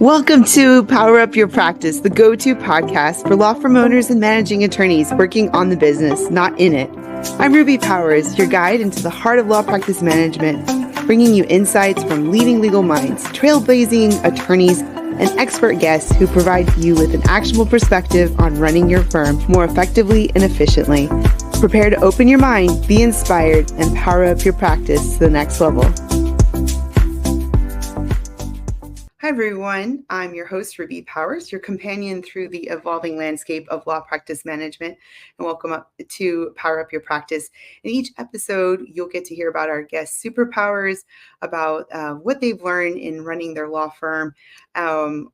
Welcome to Power Up Your Practice, the go-to podcast for law firm owners and managing attorneys working on the business, not in it. I'm Ruby Powers, your guide into the heart of law practice management, bringing you insights from leading legal minds, trailblazing attorneys, and expert guests who provide you with an actionable perspective on running your firm more effectively and efficiently. Prepare to open your mind, be inspired, and power up your practice to the next level. Hi, everyone. I'm your host, Ruby Powers, your companion through the evolving landscape of law practice management, and welcome up to Power Up Your Practice. In each episode, you'll get to hear about our guests' superpowers, about what they've learned in running their law firm,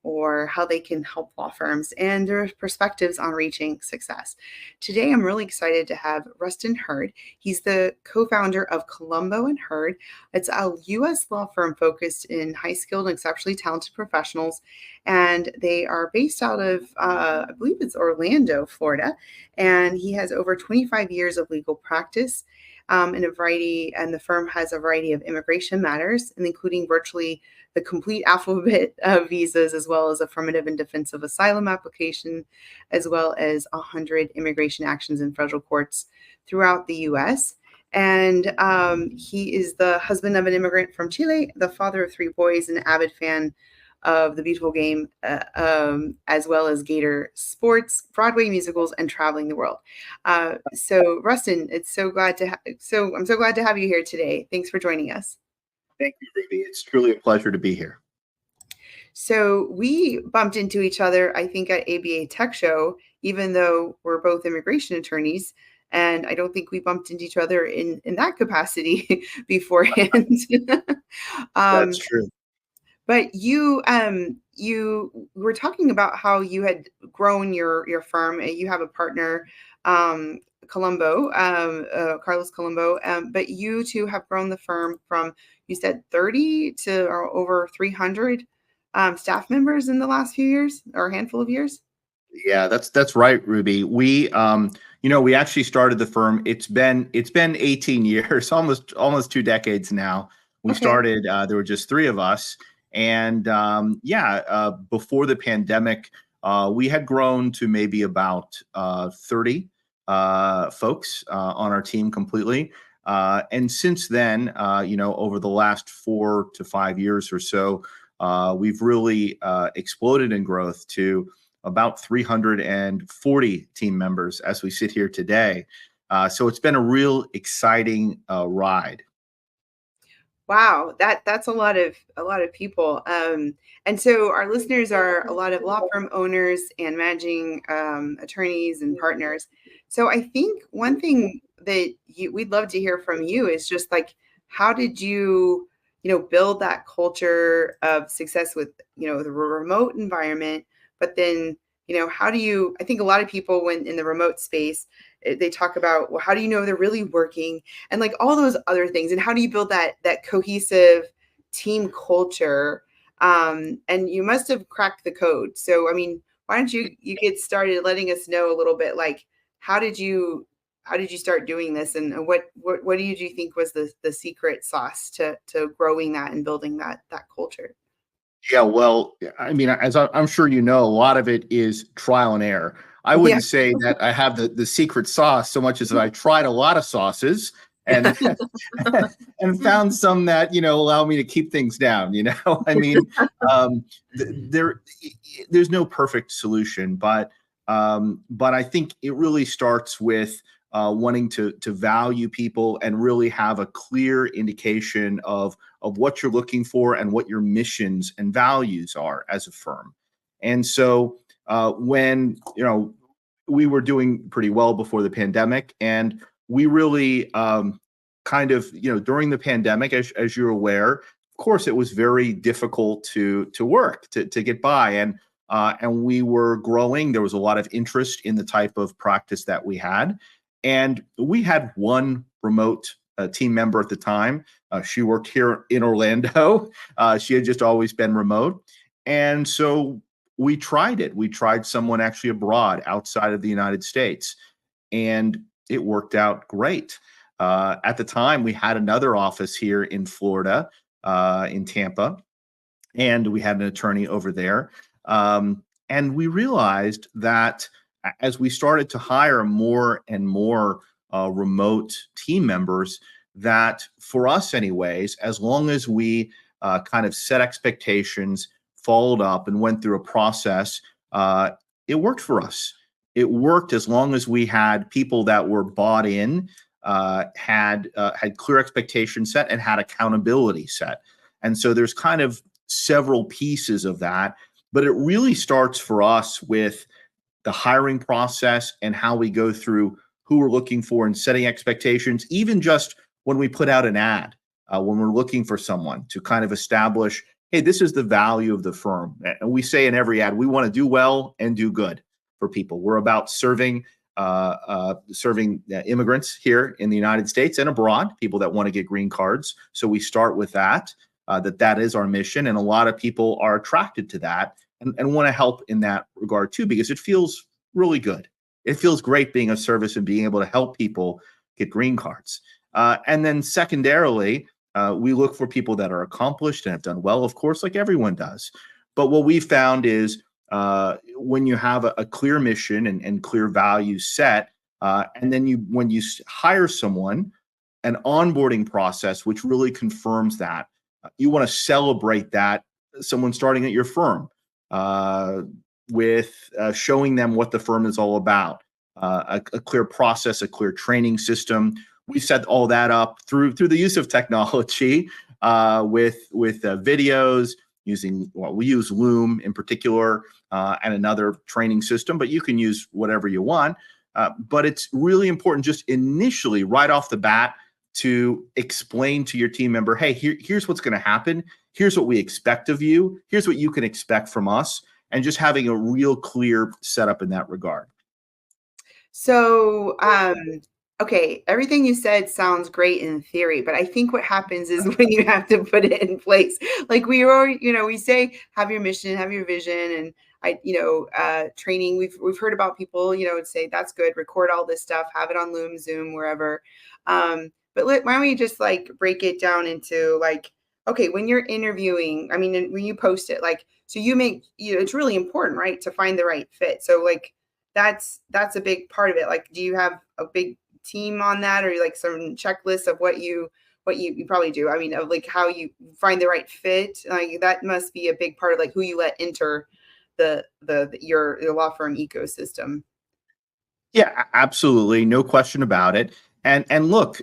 or how they can help law firms and their perspectives on reaching success. Today, I'm really excited to have Rusten Hurd. He's the co-founder of ColomboHurd. It's a U.S. law firm focused in high-skilled and exceptionally talented professionals, and they are based out of, I believe it's Orlando, Florida, and he has over 25 years of legal practice in a variety, and the firm has a variety of immigration matters, and including virtually the complete alphabet of visas, as well as affirmative and defensive asylum application, as well as 100 immigration actions in federal courts throughout the U.S. And he is the husband of an immigrant from Chile, the father of 3 boys, and an avid fan of the beautiful game, as well as Gator sports, Broadway musicals, and traveling the world. So, Rusten, I'm so glad to have you here today. Thanks for joining us. Thank you, Ruby. It's truly a pleasure to be here. So we bumped into each other, I think, at ABA Tech Show, even though we're both immigration attorneys. And I don't think we bumped into each other in that capacity beforehand. That's true. But you were talking about how you had grown your firm. You have a partner, Colombo, Carlos Colombo, but you two have grown the firm from, you said 30 to over 300 staff members in the last few years, or a handful of years. Yeah, that's right, Ruby. We we actually started the firm. It's been 18 years, almost 2 decades now. We started. There were just 3 of us, and before the pandemic, we had grown to maybe about 30 folks on our team completely. And since then, over the last 4 to 5 years or so, we've really exploded in growth to about 340 team members as we sit here today. So it's been a real exciting ride. Wow, that's a lot of people. And so our listeners are a lot of law firm owners and managing attorneys and partners. So I think one thing that we'd love to hear from you is just like, how did you build that culture of success with, the remote environment, but then, how do you, I think a lot of people when in the remote space, they talk about, well, how do you know they're really working, and like all those other things, and how do you build that cohesive team culture? And you must have cracked the code. So, I mean, why don't you get started letting us know a little bit, like, how did you start doing this, and what do you think was the secret sauce to growing that and building that culture? Yeah, well, I mean, as I'm sure a lot of it is trial and error. I wouldn't say that I have the secret sauce so much as that I tried a lot of sauces and and found some that allow me to keep things down. I mean, there's no perfect solution, but I think it really starts with wanting to value people and really have a clear indication of what you're looking for and what your missions and values are as a firm. And so when we were doing pretty well before the pandemic, and we really during the pandemic, as you're aware, of course, it was very difficult to work, to get by, and we were growing. There was a lot of interest in the type of practice that we had. And we had one remote team member at the time. She worked here in Orlando. She had just always been remote. And so we tried it. We tried someone actually abroad outside of the United States, and it worked out great. At the time, we had another office here in Florida, in Tampa. and we had an attorney over there. And we realized that as we started to hire more and more remote team members, that for us, anyways, as long as we kind of set expectations, followed up, and went through a process, it worked for us. It worked as long as we had people that were bought in, had clear expectations set, and had accountability set. And so there's kind of several pieces of that, but it really starts for us with the hiring process and how we go through who we're looking for and setting expectations, even just when we put out an ad, when we're looking for someone to kind of establish, hey, this is the value of the firm. And we say in every ad, we want to do well and do good for people. We're about serving immigrants here in the United States and abroad, people that want to get green cards. So we start with that. That is our mission, and a lot of people are attracted to that and want to help in that regard too, because it feels really good. It feels great being of service and being able to help people get green cards. And then secondarily, we look for people that are accomplished and have done well, of course, like everyone does. But what we found is when you have a clear mission and clear values set, and then when you hire someone, an onboarding process which really confirms that. You want to celebrate that someone starting at your firm with showing them what the firm is all about, a clear process, a clear training system. We set all that up through the use of technology with videos using, well, we use Loom in particular and another training system, but you can use whatever you want. But it's really important just initially, right off the bat, to explain to your team member, hey, here's what's going to happen. Here's what we expect of you. Here's what you can expect from us. And just having a real clear setup in that regard. So, okay, everything you said sounds great in theory, but I think what happens is when you have to put it in place, like we already, we say, have your mission, have your vision, and training. We've heard about people, say that's good, record all this stuff, have it on Loom, Zoom, wherever. But why don't we just like break it down into like, okay, when you're interviewing, I mean, when you post it, like, so you make, it's really important, right, to find the right fit. So like, that's a big part of it. Like, do you have a big team on that, or like some checklist of what you probably do? I mean, of like how you find the right fit. Like that must be a big part of like who you let enter your law firm ecosystem. Yeah, absolutely, no question about it. And look,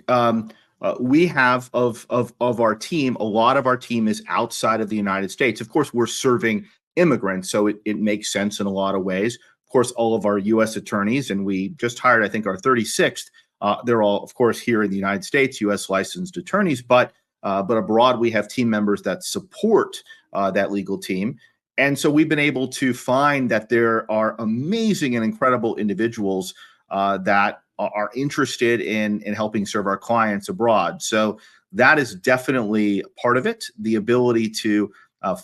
we have of our team, a lot of our team is outside of the United States. Of course, we're serving immigrants, so it makes sense in a lot of ways. Of course, all of our U.S. attorneys, and we just hired, I think, our 36th. They're all, of course, here in the United States, U.S. licensed attorneys, but abroad we have team members that support that legal team. And so we've been able to find that there are amazing and incredible individuals that are interested in helping serve our clients abroad. So that is definitely part of it, the ability to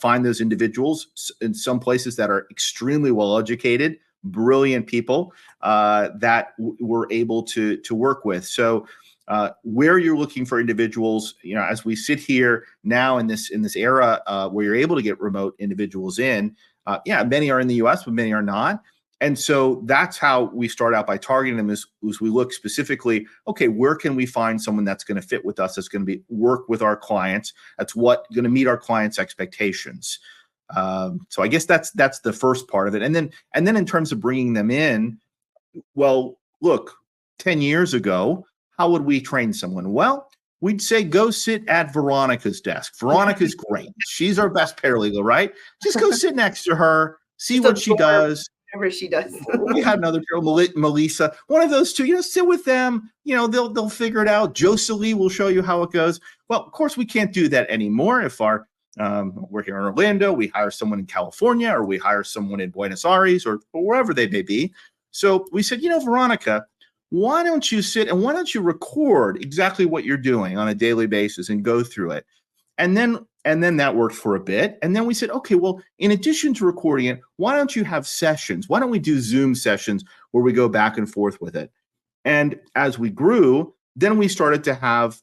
find those individuals in some places that are extremely well educated, brilliant people that we're able to work with. So where you're looking for individuals, as we sit here now in this era where you're able to get remote individuals in, many are in the US, but many are not. And so that's how we start out by targeting them is we look specifically, okay, where can we find someone that's going to fit with us, that's going to work with our clients, that's going to meet our clients' expectations. So I guess that's the first part of it. And then in terms of bringing them in, well, look, 10 years ago, how would we train someone? Well, we'd say, go sit at Veronica's desk. Veronica's great. She's our best paralegal, right? Just go sit next to her, see what she does. Whatever she does. We had another girl, Melissa, one of those two, sit with them, they'll figure it out. Jocelyn will show you how it goes. Well, of course, we can't do that anymore. If we're here in Orlando, we hire someone in California, or we hire someone in Buenos Aires, or wherever they may be. So we said, Veronica, why don't you sit and why don't you record exactly what you're doing on a daily basis and go through it? And then that worked for a bit. And then we said, okay, well, in addition to recording it, why don't you have sessions? Why don't we do Zoom sessions where we go back and forth with it? And as we grew, then we started to have,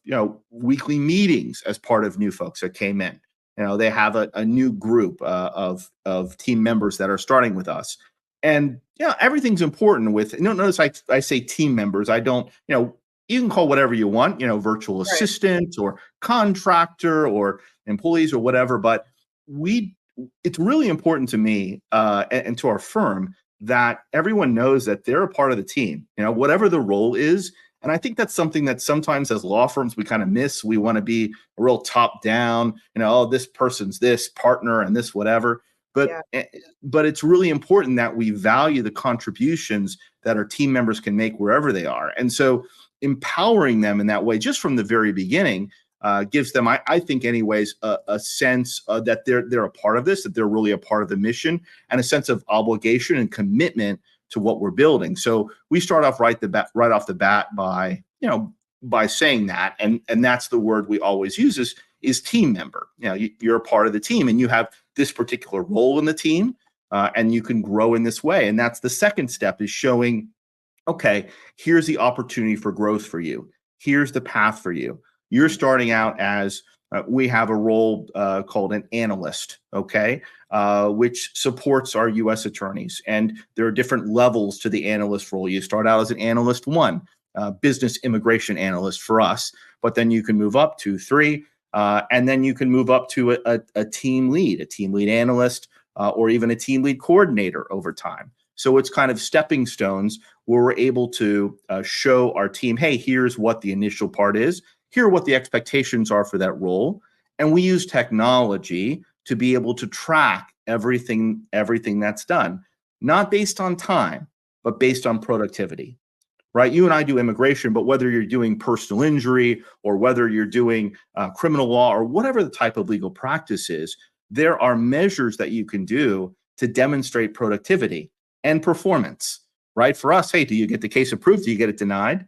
weekly meetings as part of new folks that came in. They have a new group of team members that are starting with us. And everything's important with. Notice I say team members. I don't. You can call whatever you want. Virtual Right. assistant or contractor or employees or whatever. But it's really important to me and to our firm that everyone knows that they're a part of the team. Whatever the role is. And I think that's something that sometimes as law firms we kind of miss. We want to be a real top down, oh, this person's this partner and this whatever. But Yeah. but it's really important that we value the contributions that our team members can make wherever they are. And so empowering them in that way, just from the very beginning, gives them, I think, anyways, a sense that they're a part of this, that they're really a part of the mission, and a sense of obligation and commitment to what we're building. So we start off right off the bat by saying that, and that's the word we always use is team member. You're a part of the team, and you have this particular role in the team, and you can grow in this way. And that's the second step, is showing, okay, here's the opportunity for growth for you. Here's the path for you. You're starting out as we have a role called an analyst, okay, which supports our U.S. attorneys. And there are different levels to the analyst role. You start out as an analyst 1, business immigration analyst for us, but then you can move up to 3, and then you can move up to a team lead analyst, or even a team lead coordinator over time. So it's kind of stepping stones where we're able to show our team, hey, here's what the initial part is. Here are what the expectations are for that role. And we use technology to be able to track everything that's done, not based on time, but based on productivity, right? You and I do immigration, but whether you're doing personal injury or whether you're doing criminal law or whatever the type of legal practice is, there are measures that you can do to demonstrate productivity and performance, right? For us, hey, do you get the case approved? Do you get it denied?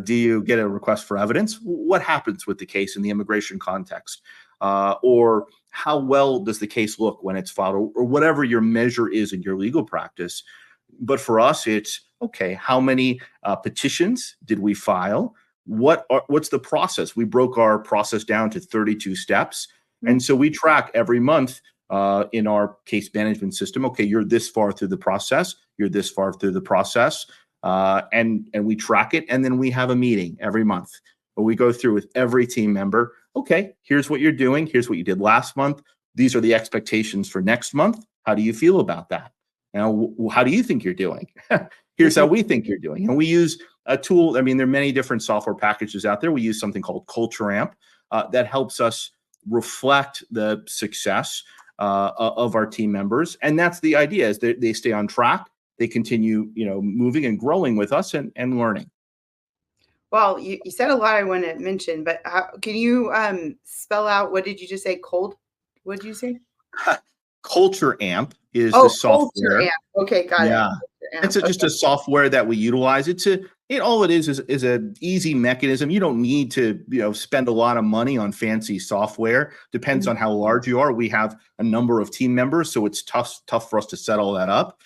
Do you get a request for evidence? What happens with the case in the immigration context? Or how well does the case look when it's filed, or whatever your measure is in your legal practice? But for us, it's, okay, how many petitions did we file? What's the process? We broke our process down to 32 steps. And so we track every month in our case management system. Okay, you're this far through the process. You're this far through the process. And we track it. And then we have a meeting every month where we go through with every team member. Okay, here's what you're doing. Here's what you did last month. These are the expectations for next month. How do you feel about that? Now, how do you think you're doing? Here's how we think you're doing. And we use a tool. I mean, there are many different software packages out there. We use something called Culture Amp that helps us reflect the success of our team members. And that's the idea, is that they stay on track. They continue, moving and growing with us and learning. Well, you said a lot I want to mention, but can you spell out, what did you just say? What did you say? Culture Amp is the Oh, Culture software. Amp. Okay, got Yeah. it. It's just a software that we utilize. All it is an easy mechanism. You don't need to, spend a lot of money on fancy software. Depends on how large you are. We have a number of team members, so it's tough for us to set all that up.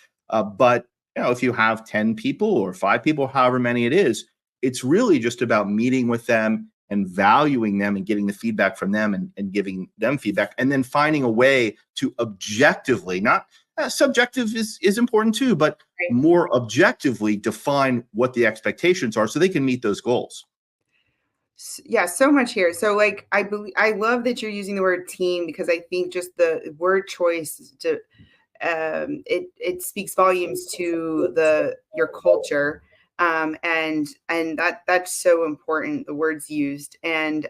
But if you have 10 people or 5 people, however many it is, it's really just about meeting with them and valuing them and getting the feedback from them and giving them feedback, and then finding a way to objectively, not subjective is important too, but more objectively define what the expectations are so they can meet those goals. Yeah, so much here. So I love that you're using the word team, because I think just the word choice to it speaks volumes to your culture, and that's so important, the words used, and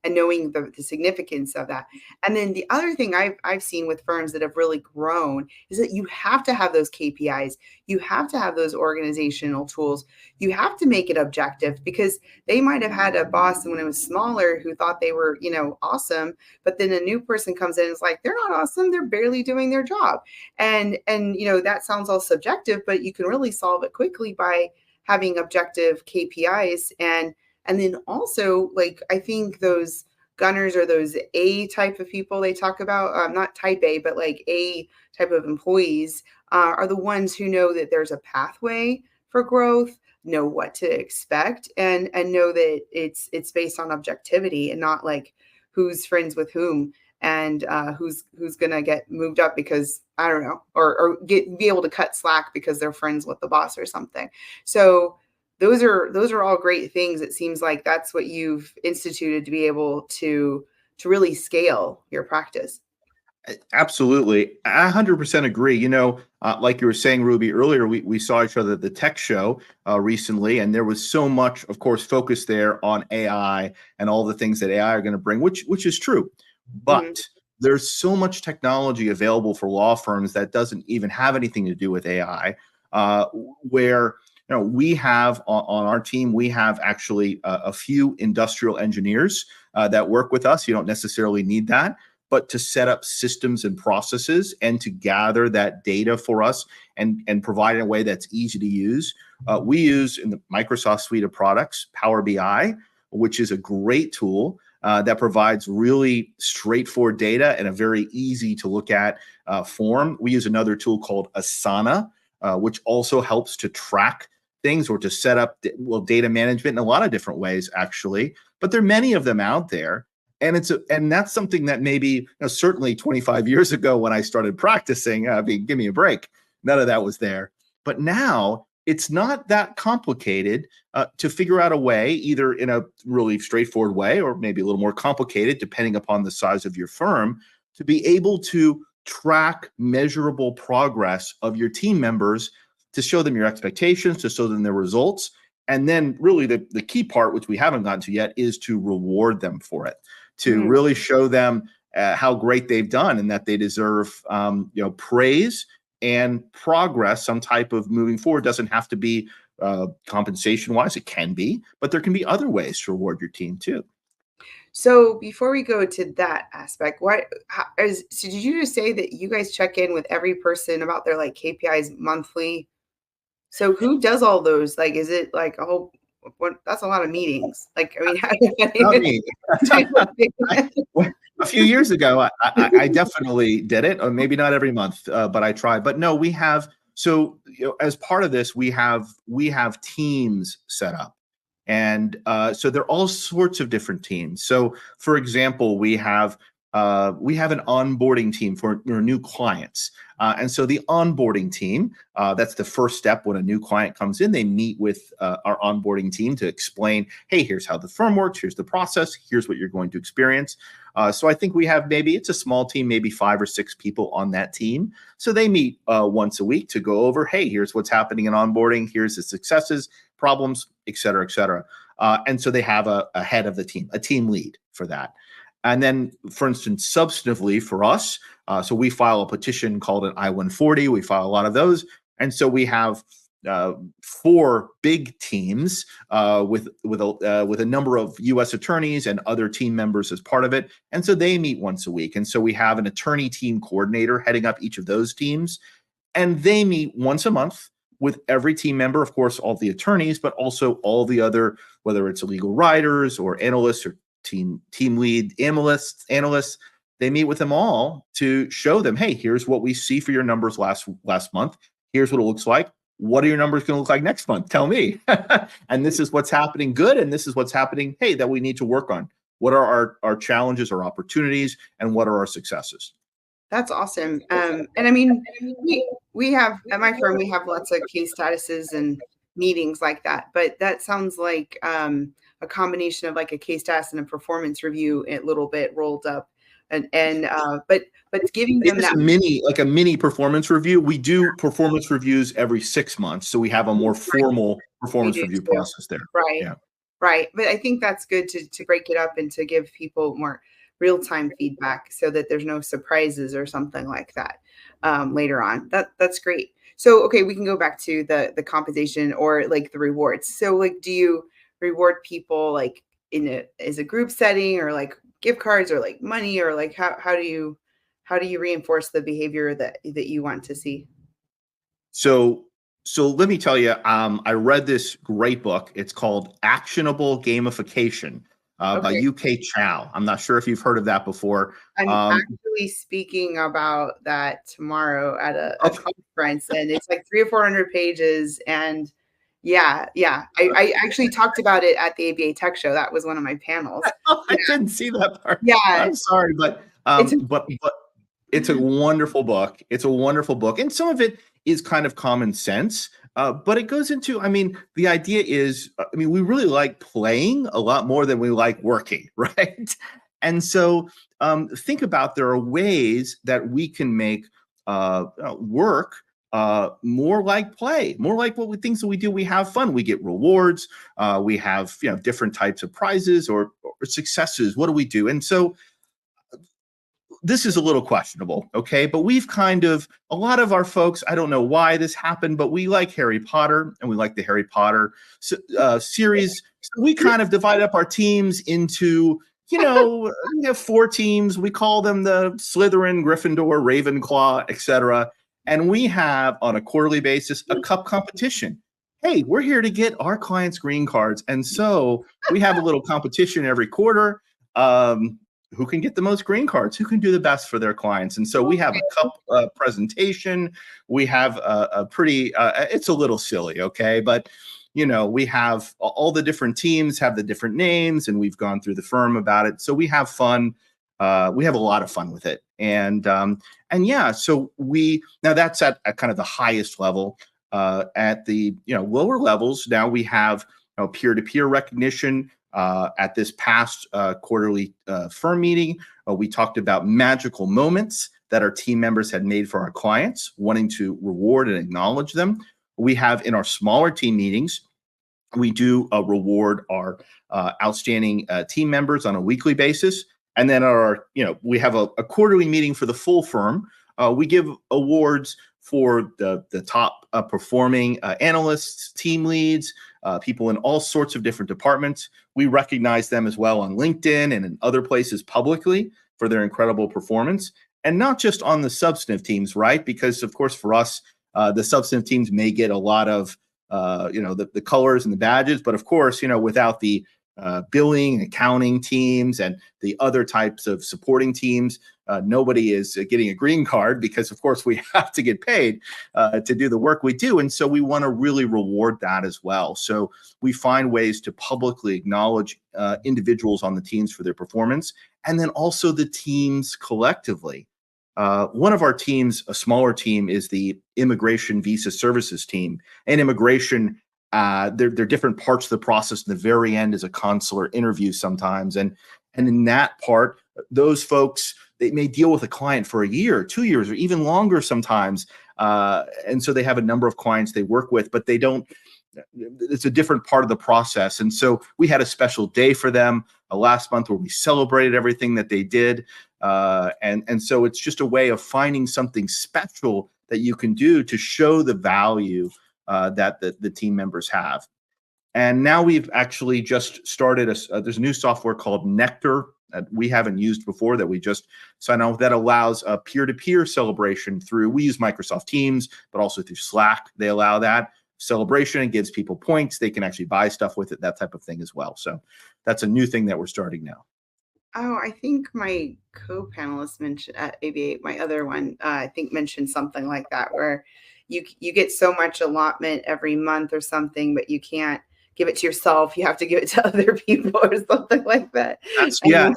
knowing the significance of that. And then the other thing I've seen with firms that have really grown is that you have to have those KPIs, you have to have those organizational tools, you have to make it objective, because they might have had a boss when it was smaller who thought they were awesome, but then a new person comes in and is like, they're not awesome, they're barely doing their job. And that sounds all subjective, but you can really solve it quickly by having objective KPIs. And then also, I think those gunners, or those A type of people they talk about, not type A, but A type of employees, are the ones who know that there's a pathway for growth, know what to expect, and know that it's based on objectivity and not who's friends with whom. and who's going to get moved up because I don't know, or be able to cut slack because they're friends with the boss or something. So those are all great things. It seems like that's what you've instituted to be able to really scale your practice. Absolutely. I 100% agree. Like you were saying, Ruby, earlier, we saw each other at the tech show recently, and there was so much, of course, focus there on AI and all the things that AI are going to bring, which is true. But there's so much technology available for law firms that doesn't even have anything to do with AI, where we have on our team, we have actually a few industrial engineers that work with us. You don't necessarily need that, but to set up systems and processes and to gather that data for us and provide it in a way that's easy to use. We use in the Microsoft suite of products, Power BI, which is a great tool that provides really straightforward data in a very easy to look at form. We use another tool called Asana, which also helps to track things or to set up data management in a lot of different ways, actually. But there are many of them out there. And that's something that maybe certainly 25 years ago when I started practicing, give me a break, none of that was there. But now it's not that complicated to figure out a way, either in a really straightforward way or maybe a little more complicated, depending upon the size of your firm, to be able to track measurable progress of your team members, to show them your expectations, to show them their results. And then really the key part, which we haven't gotten to yet, is to reward them for it, to really show them how great they've done and that they deserve praise and progress. Some type of moving forward doesn't have to be compensation wise. It can be, but there can be other ways to reward your team too. So before we go to that aspect, so did you just say that you guys check in with every person about their like KPIs monthly? So who does all those? Like, is it like a whole? That's a lot of meetings. Like, I mean, Not me. A few years ago, I definitely did it, or maybe not every month, but I tried. But no, we have. So as part of this, we have teams set up, and so there are all sorts of different teams. So, for example, we have an onboarding team for new clients. And so the onboarding team, that's the first step when a new client comes in. They meet with our onboarding team to explain, hey, here's how the firm works. Here's the process. Here's what you're going to experience. So I think we have it's a small team, maybe 5 or 6 people on that team. So they meet once a week to go over, hey, here's what's happening in onboarding. Here's the successes, problems, et cetera, et cetera. And so they have a head of the team, a team lead for that. And then, for instance, substantively for us, so we file a petition called an I-140. We file a lot of those. And so we have 4 big teams with a number of U.S. attorneys and other team members as part of it. And so they meet once a week. And so we have an attorney team coordinator heading up each of those teams. And they meet once a month with every team member, of course, all the attorneys, but also all the other, whether it's legal writers or analysts or team lead analysts, they meet with them all to show them, hey, here's what we see for your numbers last month. Here's what it looks like. What are your numbers going to look like next month? Tell me. And this is what's happening good. And this is what's happening, hey, that we need to work on. What are our challenges or opportunities, and what are our successes? That's awesome. And I mean, we have at my firm, we have lots of case statuses and meetings like that, but that sounds like a combination of like a case status and a performance review a little bit rolled up. But giving them that a mini performance review. We do performance reviews every 6 months. So we have a more formal performance review process there. Right. Yeah. Right. But I think that's good to break it up and to give people more real-time feedback so that there's no surprises or something like that later on. That's great. So, okay, we can go back to the compensation or like the rewards. So like, do you reward people like as a group setting, or like gift cards, or like money, or like how do you reinforce the behavior that you want to see? So let me tell you, I read this great book. It's called Actionable Gamification by UK Chow. I'm not sure if you've heard of that before. I'm actually speaking about that tomorrow at a conference, and it's like 300 or 400 pages. And yeah. I actually talked about it at the ABA Tech Show. That was one of my panels. I didn't see that part. Yeah. I'm sorry, but It's But it's a wonderful book. It's a wonderful book, and some of it is kind of common sense. But it goes into, I mean, the idea is, I mean, we really like playing a lot more than we like working, right? And so think about, there are ways that we can make work more like play, more like things that we do. We have fun. We get rewards. We have, you know, different types of prizes or successes. What do we do? And so this is a little questionable, okay? But we've kind of, a lot of our folks, I don't know why this happened, but we like Harry Potter and we like the Harry Potter series. So we kind of divide up our teams into, you know, we have 4 teams. We call them the Slytherin, Gryffindor, Ravenclaw, etc. And we have, on a quarterly basis, a cup competition. Hey, we're here to get our clients green cards. And so we have a little competition every quarter. Who can get the most green cards, who can do the best for their clients. And so we have a cup presentation. We have a pretty, it's a little silly, okay? But, you know, we have all the different teams have the different names, and we've gone through the firm about it. So we have fun. We have a lot of fun with it. And yeah, so now that's at kind of the highest level. At the, you know, lower levels, now we have, you know, peer-to-peer recognition. At this past quarterly firm meeting, we talked about magical moments that our team members had made for our clients, wanting to reward and acknowledge them. We have, in our smaller team meetings, we do reward our outstanding team members on a weekly basis. And then we have a quarterly meeting for the full firm. We give awards for the top performing analysts, team leads, people in all sorts of different departments. We recognize them as well on LinkedIn and in other places publicly for their incredible performance. And not just on the substantive teams, right? Because, of course, for us, the substantive teams may get a lot of, the colors and the badges. But, of course, you know, without the billing and accounting teams and the other types of supporting teams, nobody is getting a green card, because, of course, we have to get paid to do the work we do. And so we want to really reward that as well. So we find ways to publicly acknowledge individuals on the teams for their performance, and then also the teams collectively. One of our teams, a smaller team, is the Immigration Visa Services team. And immigration, they're different parts of the process. In the very end is a consular interview sometimes. And in that part, those folks, they may deal with a client for a year, 2 years, or even longer sometimes. And so they have a number of clients they work with, but it's a different part of the process. And so we had a special day for them last month where we celebrated everything that they did. And so it's just a way of finding something special that you can do to show the value that the team members have. And now we've actually just started, there's a new software called Nectar that we haven't used before, that we just signed on with, that allows a peer-to-peer celebration through, we use Microsoft Teams, but also through Slack. They allow that celebration. It gives people points. They can actually buy stuff with it, that type of thing as well. So that's a new thing that we're starting now. Oh, I think my co-panelist mentioned at ABA, my other one, I think mentioned something like that, where you get so much allotment every month or something, but you can't give it to yourself. You have to give it to other people or something like that. Yeah.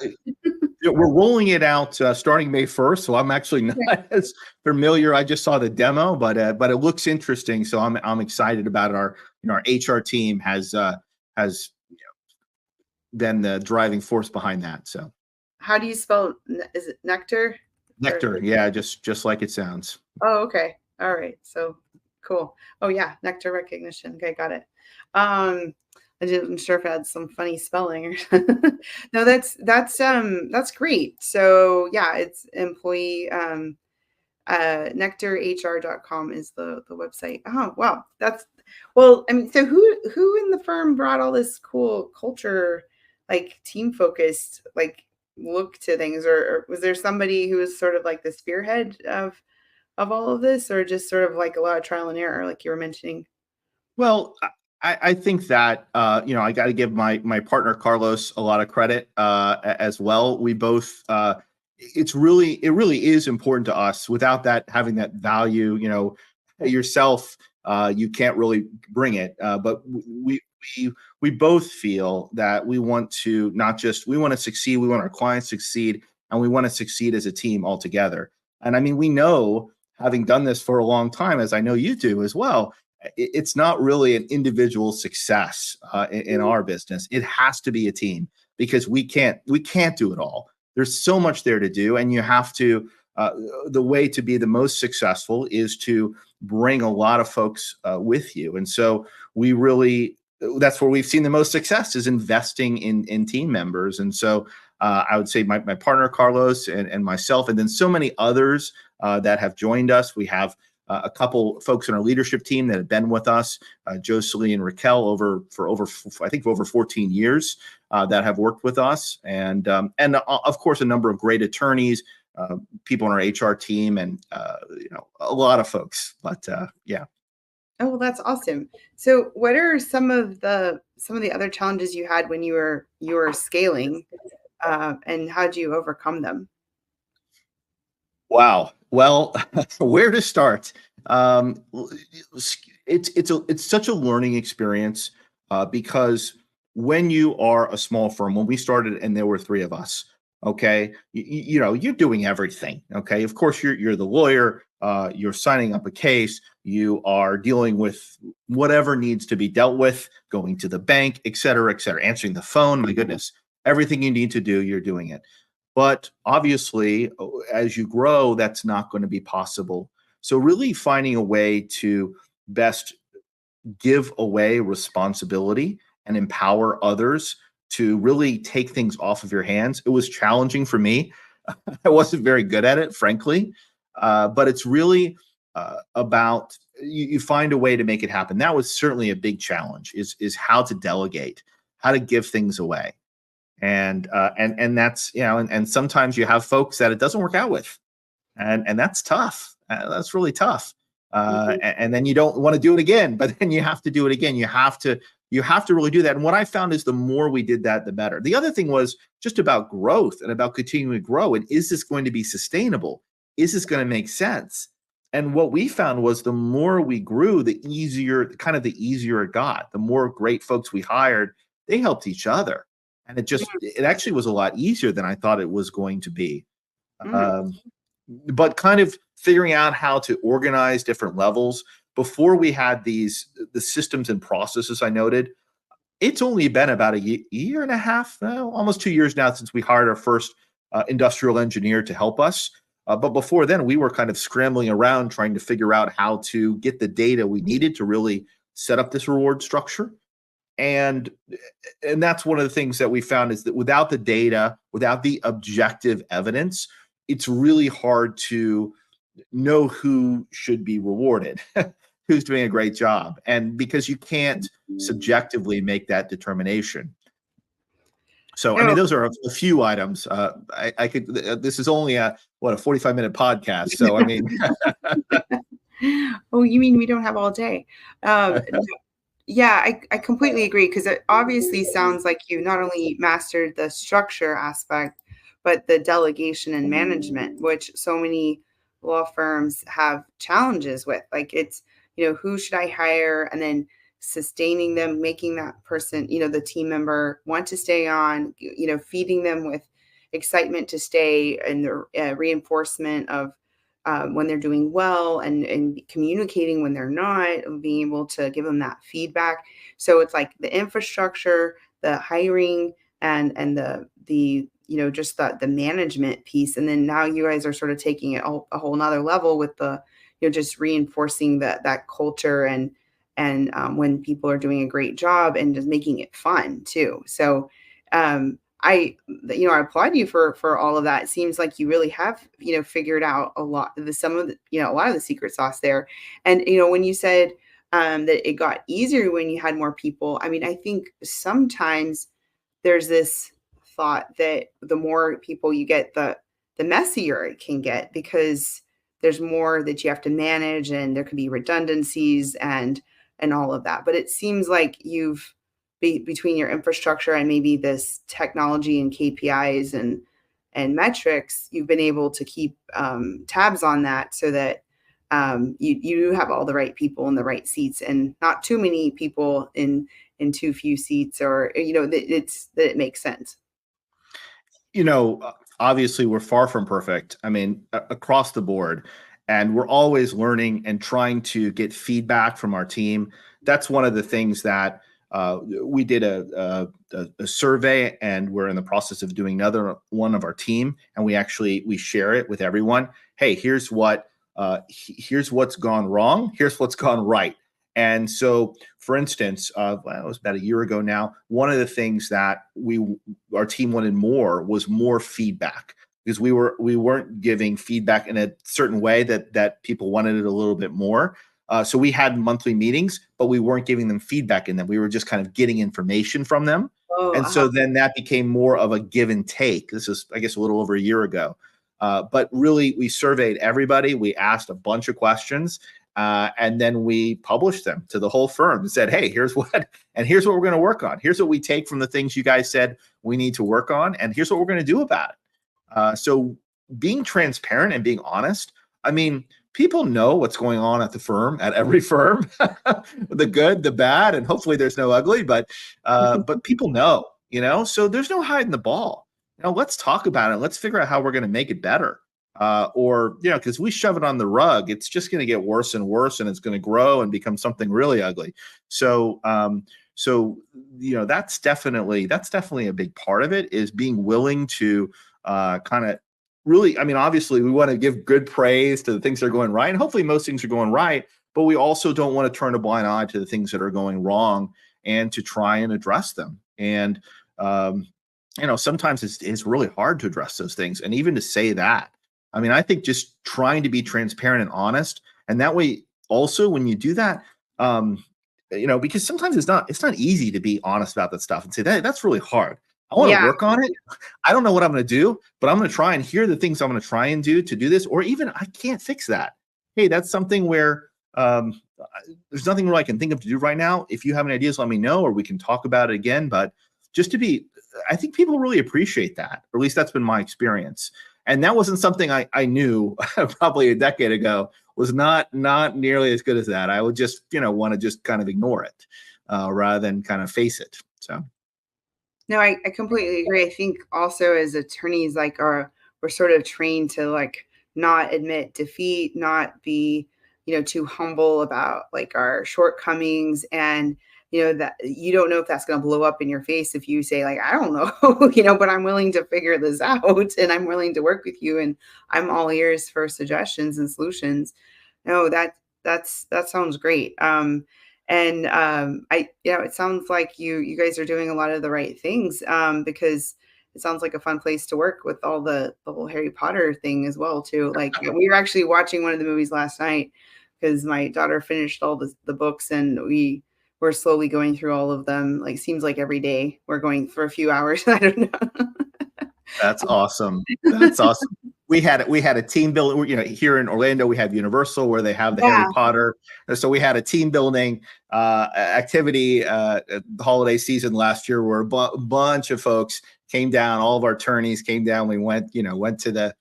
We're rolling it out starting May 1st, so I'm actually not as familiar. I just saw the demo, but it looks interesting, so I'm excited about it. Our HR team has been the driving force behind that. So, how do you spell? Is it Nectar? Nectar, yeah, just like it sounds. Oh, okay, all right, so cool. Oh yeah, Nectar recognition. Okay, got it. I wasn't sure if it had some funny spelling or no, that's great. So yeah, it's employee nectarhr.com is the website. Oh wow, well, I mean, so who in the firm brought all this cool culture, like team focused, like look to things, or was there somebody who was sort of like the spearhead of all of this, or just sort of like a lot of trial and error, like you were mentioning? Well, I think that I got to give my partner Carlos a lot of credit as well. We both it really is important to us. Without that, having that value, yourself, you can't really bring it. But we both feel that we want to succeed. We want our clients to succeed, and we want to succeed as a team all together. And I mean, we know, having done this for a long time, as I know you do as well, it's not really an individual success in our business. It has to be a team, because we can't do it all. There's so much there to do, and you have to. The way to be the most successful is to bring a lot of folks with you, and so we really. That's where we've seen the most success, is investing in team members. And so I would say my partner Carlos and myself, and then so many others that have joined us. We have a couple folks in our leadership team that have been with us, Jocelyn and Raquel, for over 14 years that have worked with us, and of course a number of great attorneys, people on our HR team, and a lot of folks. But yeah. Oh, well, that's awesome. So what are some of the other challenges you had when you were scaling, and how did you overcome them? Wow. Well, where to start? It's such a learning experience, because when you are a small firm, when we started and there were three of us, okay, you're doing everything. Okay, of course you're the lawyer, you're signing up a case, you are dealing with whatever needs to be dealt with, going to the bank, et cetera, answering the phone. My goodness, everything you need to do, you're doing it. But obviously, as you grow, that's not going to be possible. So really finding a way to best give away responsibility and empower others to really take things off of your hands. It was challenging for me. I wasn't very good at it, frankly. But it's really about you find a way to make it happen. That was certainly a big challenge, is how to delegate, how to give things away. And that's, and sometimes you have folks that it doesn't work out with, and that's tough. That's really tough. And then you don't want to do it again, but then you have to do it again. You have to really do that. And what I found is the more we did that, the better. The other thing was just about growth and about continuing to grow. And is this going to be sustainable? Is this going to make sense? And what we found was the more we grew, the easier it got. The more great folks we hired, they helped each other. And it actually was a lot easier than I thought it was going to be. But kind of figuring out how to organize different levels. Before we had the systems and processes I noted, it's only been about a year and a half, almost 2 years now, since we hired our first industrial engineer to help us. But before then, we were kind of scrambling around trying to figure out how to get the data we needed to really set up this reward structure. And that's one of the things that we found, is that without the data, without the objective evidence, it's really hard to know who should be rewarded, who's doing a great job. And because you can't subjectively make that determination. So, I mean, those are a few items. I could, this is only a 45-minute podcast. So, I mean. Oh, you mean we don't have all day? Yeah, I completely agree, because it obviously sounds like you not only mastered the structure aspect, but the delegation and management, which so many law firms have challenges with. Like, it's, who should I hire? And then sustaining them, making that person, the team member, want to stay on, feeding them with excitement to stay, and the reinforcement of when they're doing well, and communicating when they're not, and being able to give them that feedback. So it's like the infrastructure, the hiring, and the just the management piece. And then now you guys are sort of taking it a whole nother level with the, just reinforcing that culture, and when people are doing a great job, and just making it fun too. So I applaud you for all of that. It seems like you really have, figured out a lot of a lot of the secret sauce there. And, when you said that it got easier when you had more people, I mean, I think sometimes there's this thought that the more people you get, the messier it can get, because there's more that you have to manage, and there could be redundancies and all of that. But it seems like you've, between your infrastructure and maybe this technology and KPIs and metrics, you've been able to keep tabs on that, so that you have all the right people in the right seats, and not too many people in too few seats, or that it makes sense. obviously we're far from perfect. I mean, across the board, and we're always learning and trying to get feedback from our team. That's one of the things that we did a survey, and we're in the process of doing another one of our team, and we share it with everyone. Hey, here's what's gone wrong. Here's what's gone right. And so, for instance, it was about a year ago now, one of the things that our team wanted was more feedback, because we weren't giving feedback in a certain way that people wanted it a little bit more. So we had monthly meetings, but we weren't giving them feedback in them. We were just kind of getting information from them. Oh, And so then that became more of a give and take. This is, I guess, a little over a year ago. But really, we surveyed everybody. We asked a bunch of questions. And then we published them to the whole firm and said, hey, here's what we're going to work on. Here's what we take from the things you guys said we need to work on. And here's what we're going to do about it. So being transparent and being honest, I mean, people know what's going on at the firm, at every firm, the good, the bad, and hopefully there's no ugly, but people know, so there's no hiding the ball. Let's talk about it. Let's figure out how we're going to make it better. Because we shove it on the rug, it's just going to get worse and worse, and it's going to grow and become something really ugly. So that's definitely a big part of it, is being willing to kind of really, I mean, obviously we want to give good praise to the things that are going right, and hopefully most things are going right, but we also don't want to turn a blind eye to the things that are going wrong, and to try and address them. And sometimes it's really hard to address those things, and even to say that. I mean, I think just trying to be transparent and honest, and that way also when you do that, because sometimes it's not easy to be honest about that stuff and say that's really hard. I want to work on it. I don't know what I'm going to do, but I'm going to try, and here are the things I'm going to try and do to do this. Or even, I can't fix that. Hey, that's something where there's nothing really I can think of to do right now. If you have any ideas, let me know, or we can talk about it again. But I think people really appreciate that, or at least that's been my experience. And that wasn't something I knew probably a decade ago, was not nearly as good as that. I would just, want to just kind of ignore it rather than kind of face it. So. No, I completely agree. I think also as attorneys, we're sort of trained to not admit defeat, not be, too humble about our shortcomings, and that you don't know if that's going to blow up in your face if you say I don't know, but I'm willing to figure this out, and I'm willing to work with you, and I'm all ears for suggestions and solutions. No, that sounds great. It sounds like you guys are doing a lot of the right things, because it sounds like a fun place to work with all the whole Harry Potter thing as well too. We were actually watching one of the movies last night because my daughter finished all the books, and we're slowly going through all of them. Seems like every day we're going for a few hours. I don't know. That's awesome. That's awesome. We had a team building, here in Orlando, we have Universal where they have the Harry Potter. So we had a team building activity the holiday season last year, where a bunch of folks came down. All of our attorneys came down. We went to the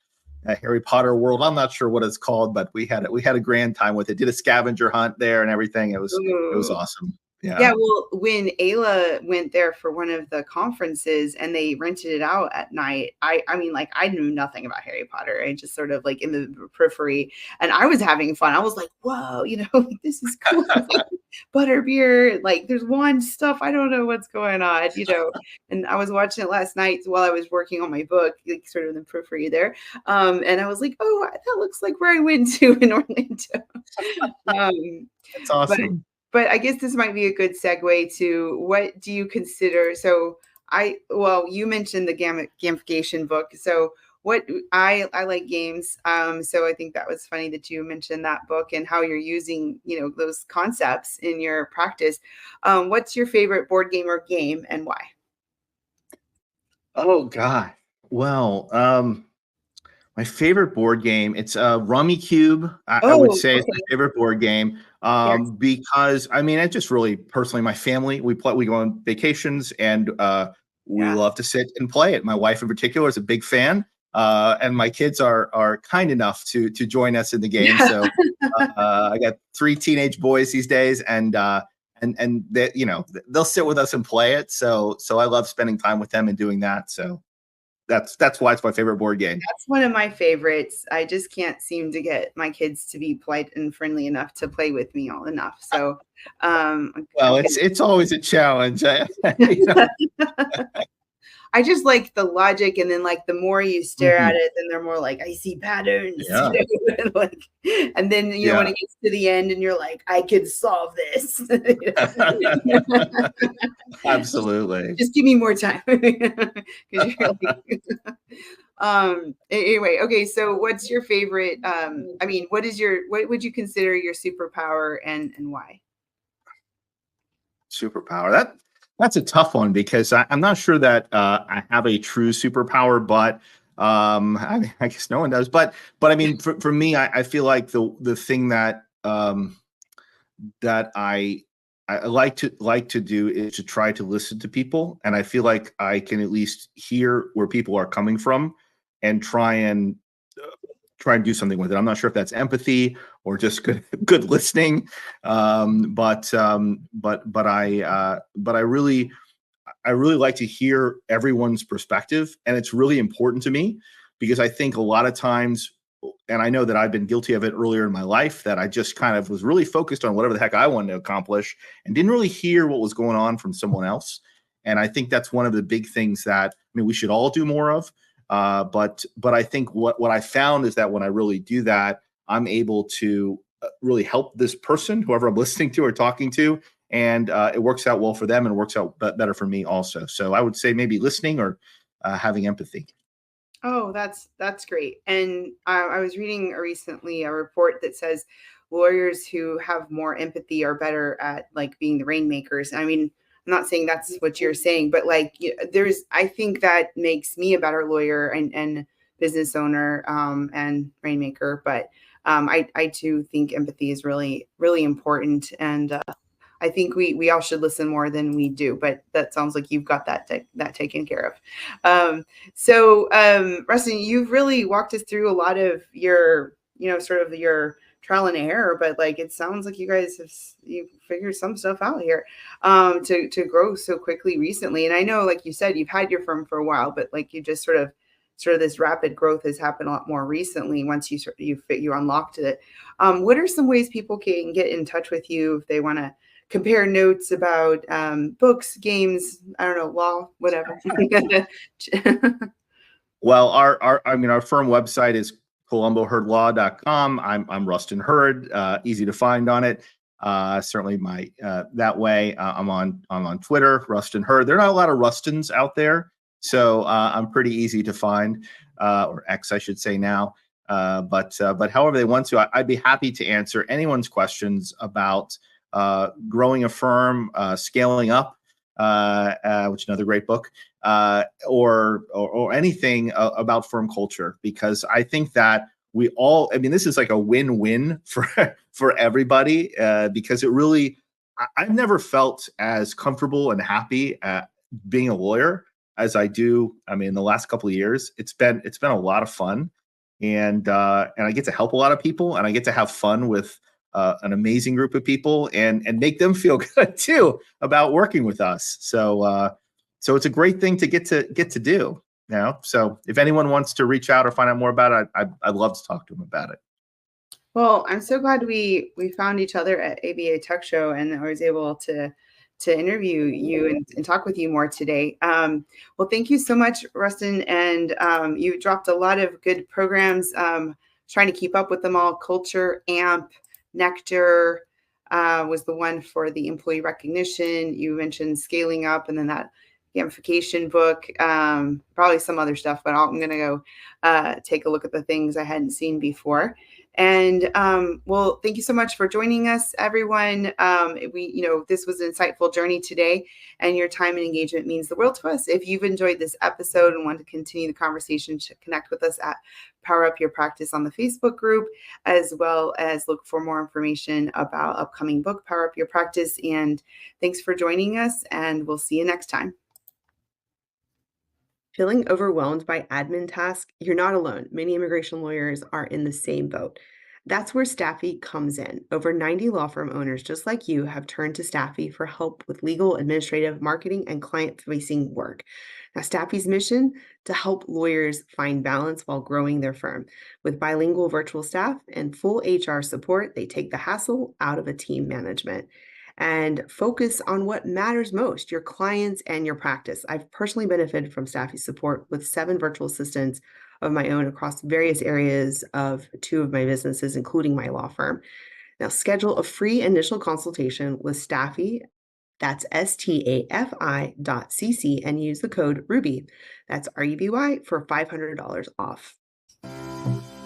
Harry Potter world. I'm not sure what it's called, but we had a grand time with it. Did a scavenger hunt there and everything. It was awesome. Yeah. Well, when Ayla went there for one of the conferences and they rented it out at night, I mean, I knew nothing about Harry Potter. I just sort of in the periphery, and I was having fun. I was like, whoa, this is cool. Butterbeer, there's wand stuff. I don't know what's going on, and I was watching it last night while I was working on my book, sort of in the periphery there. And I was like, oh, that looks like where I went to in Orlando. That's awesome. But I guess this might be a good segue to, what do you consider? So you mentioned the gamification book. So I like games. So I think that was funny that you mentioned that book and how you're using, those concepts in your practice. What's your favorite board game or game, and why? Oh God. Well, my favorite board game, it's Rummy Cube. I would say it's my favorite board game. Because I mean, it just really personally, my family, we go on vacations, and we love to sit and play it. My wife in particular is a big fan, and my kids are kind enough to join us in the game. So I got 3 teenage boys these days, and they, they'll sit with us and play it. So I love spending time with them and doing that. So that's why it's my favorite board game. That's one of my favorites. I just can't seem to get my kids to be polite and friendly enough to play with me all enough. So, Well, it's always a challenge. I just like the logic, and then like the more you stare at Mhm. it, then they're more like, I see patterns. Yeah. And like, and then when Yeah. it gets to the end, and you're like, I could solve this. Absolutely. Just give me more time. Because you're like, anyway, okay. So, what's your favorite? I mean, what would you consider your superpower, and why? Superpower. That's a tough one because I'm not sure that I have a true superpower, but I guess no one does. But I mean, for me, I feel like the thing that that I like to do is to try to listen to people, and I feel like I can at least hear where people are coming from, and try and do something with it. I'm not sure if that's empathy or just good listening, but I really like to hear everyone's perspective, and it's really important to me because I think a lot of times, and I know that I've been guilty of it earlier in my life, that I just kind of was really focused on whatever the heck I wanted to accomplish and didn't really hear what was going on from someone else. And I think that's one of the big things that we should all do more of. But I think what I found is that when I really do that, I'm able to really help this person, whoever I'm listening to or talking to, and it works out well for them and works out better for me also. So I would say maybe listening or having empathy. Oh, that's great. And I was reading recently a report that says lawyers who have more empathy are better at like being the rainmakers. I mean, I'm not saying that's what you're saying, but like I think that makes me a better lawyer and business owner and rainmaker. But I too think empathy is really really important, and I think we all should listen more than we do, but that sounds like you've got that taken care of. Rustin, you've really walked us through a lot of your, sort of your trial and error, but like it sounds like you guys you figured some stuff out here to grow so quickly recently. And I know, like you said, you've had your firm for a while, but like you just sort of this rapid growth has happened a lot more recently once you unlocked it. What are some ways people can get in touch with you if they want to compare notes about books, games, I don't know, law, whatever? Well, our firm website is ColomboHurdLaw.com. I'm Rusten Hurd, easy to find on it. Certainly that way. I'm on Twitter, Rusten Hurd. There are not a lot of Rustens out there, so I'm pretty easy to find, or X, I should say now. But however they want to, I'd be happy to answer anyone's questions about growing a firm, scaling up, which is another great book, or anything about firm culture, because I think that we all, I mean, this is like a win-win for for everybody, because it really, I've never felt as comfortable and happy being a lawyer as I do. I mean, the last couple of years, it's been a lot of fun, and I get to help a lot of people, and I get to have fun with an amazing group of people, and make them feel good too about working with us. So it's a great thing to get to do. So if anyone wants to reach out or find out more about it, I'd love to talk to them about it. Well, I'm so glad we found each other at ABA Tech Show, and I was able to interview you and talk with you more today. Well, thank you so much, Rustin. And you dropped a lot of good programs. Trying to keep up with them all. Culture, AMP, Nectar was the one for the employee recognition. You mentioned scaling up, and then that gamification book, probably some other stuff, but I'm going to go take a look at the things I hadn't seen before. And well, thank you so much for joining us, everyone. This was an insightful journey today, and your time and engagement means the world to us. If you've enjoyed this episode and want to continue the conversation, connect with us at Power Up Your Practice on the Facebook group, as well as look for more information about upcoming book, Power Up Your Practice. And thanks for joining us, and we'll see you next time. Feeling overwhelmed by admin tasks? You're not alone. Many immigration lawyers are in the same boat. That's where Staffy comes in. Over 90 law firm owners just like you have turned to Staffy for help with legal, administrative, marketing, and client-facing work. Now, Staffy's mission to help lawyers find balance while growing their firm. With bilingual virtual staff and full HR support, they take the hassle out of a team management and focus on what matters most, your clients and your practice. I've personally benefited from Staffy's support with 7 virtual assistants of my own across various areas of 2 of my businesses, including my law firm. Now, schedule a free initial consultation with Staffy. That's stafi.cc and use the code RUBY. That's RUBY for $500 off.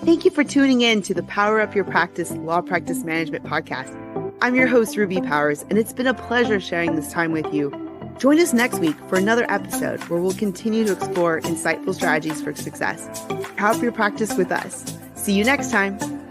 Thank you for tuning in to the Power Up Your Practice Law Practice Management podcast. I'm your host, Ruby Powers, and it's been a pleasure sharing this time with you. Join us next week for another episode where we'll continue to explore insightful strategies for success. Power Up Your Practice with us. See you next time.